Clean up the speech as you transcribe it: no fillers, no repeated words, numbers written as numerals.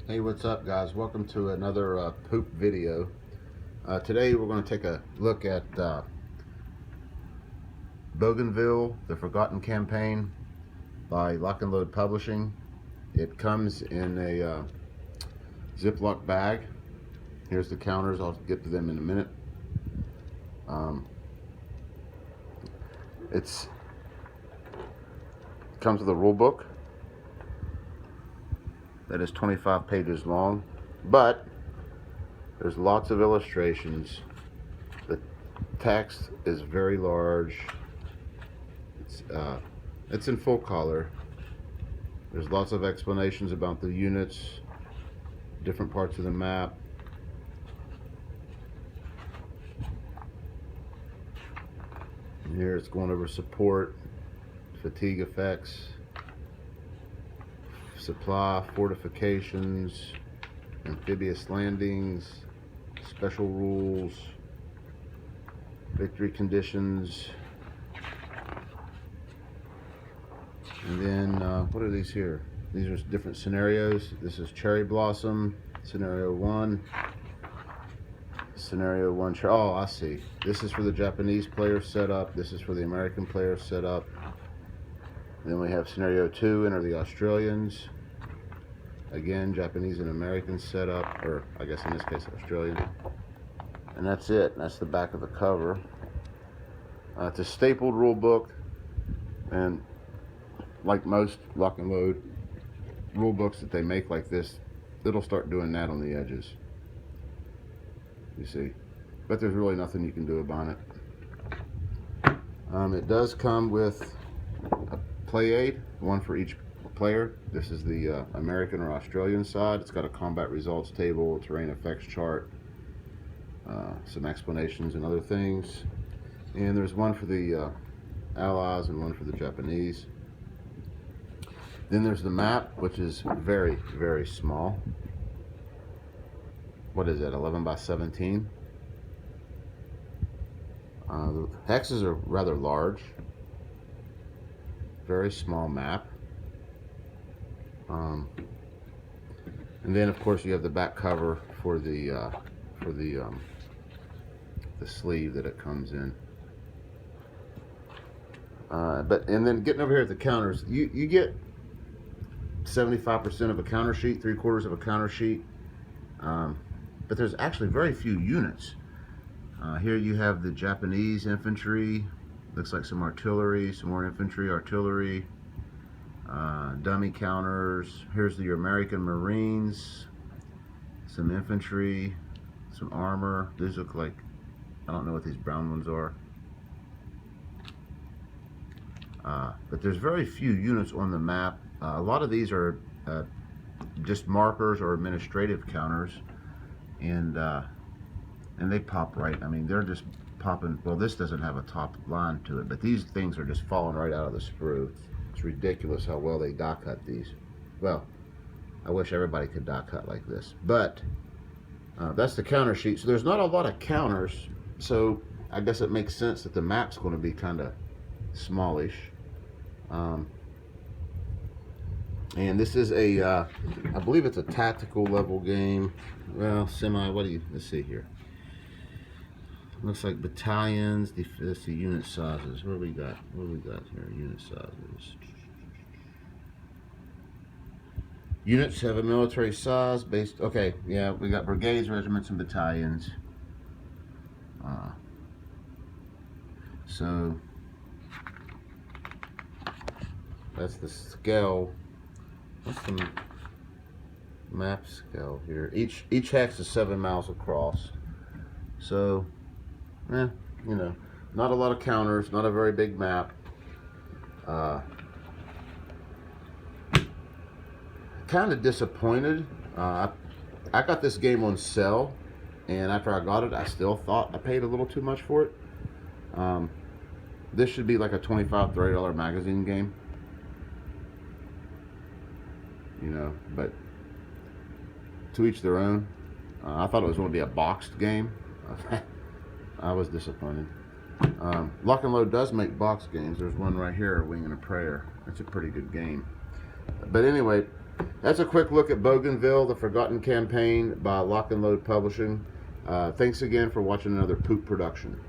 Hey, what's up, guys? Welcome to another poop video. Today we're going to take a look at Bougainville The Forgotten Campaign by Lock and Load Publishing. It comes in a Ziploc bag. Here's the counters. I'll get to them in a minute. It comes with a rule book that is 25 pages long, but there's lots of illustrations. The text is very large. It's in full color. There's lots of explanations about the units, different parts of the map. And here it's going over support, fatigue effects, supply, fortifications, amphibious landings, special rules, victory conditions, and then what are these here? These are different scenarios. This is Cherry Blossom, Scenario 1. Scenario 1, oh, I see. This is for the Japanese player setup. This is for the American player setup. Then we have Scenario 2, Enter the Australians. Again, Japanese and American setup, or I guess in this case Australian. And that's it. That's the back of the cover. It's a stapled rule book, and like most Lock and Load rule books that they make like this, it'll start doing that on the edges. You see, but there's really nothing you can do about it. It does come with a play aid, one for each player. This is the American or Australian side. It's got a combat results table, a terrain effects chart, some explanations and other things. And there's one for the Allies and one for the Japanese. Then there's the map, which is very, very small. What is it, 11 by 17? The hexes are rather large. Very small map. And then of course you have the back cover for the sleeve that it comes in. And then getting over here at the counters, you get 75% of a counter sheet, 3/4 of a counter sheet, but there's actually very few units. Here you have the Japanese infantry, looks like some artillery, some more infantry, artillery, dummy counters. Here's your American Marines, some infantry, some armor. These look like, I don't know what these brown ones are. But there's very few units on the map. A lot of these are just markers or administrative counters, and they pop right. I mean, they're just popping. Well, this doesn't have a top line to it, but these things are just falling right out of the sprue. It's ridiculous how well they die cut these. Well, I wish everybody could die cut like this, but that's the counter sheet. So there's not a lot of counters, so I guess it makes sense that the map's going to be kind of smallish. And this is a, I believe it's a tactical level game. Well, semi, let's see here. Looks like battalions, let's see, unit sizes. What do we got here, unit sizes? Units have a military size based, okay, yeah, we got brigades, regiments, and battalions. So, that's the scale. What's the map scale here? Each hex is 7 miles across. So, you know, not a lot of counters, not a very big map. Kind of disappointed. I got this game on sale, and after I got it, I still thought I paid a little too much for it. This should be like a $25, $30 magazine game. You know, but to each their own. I thought it was going to be a boxed game. I was disappointed. Lock and Load does make box games. There's one right here, A Wing and a Prayer. It's a pretty good game. But anyway, that's a quick look at Bougainville The Forgotten Campaign by Lock and Load Publishing. Thanks again for watching another Poop production.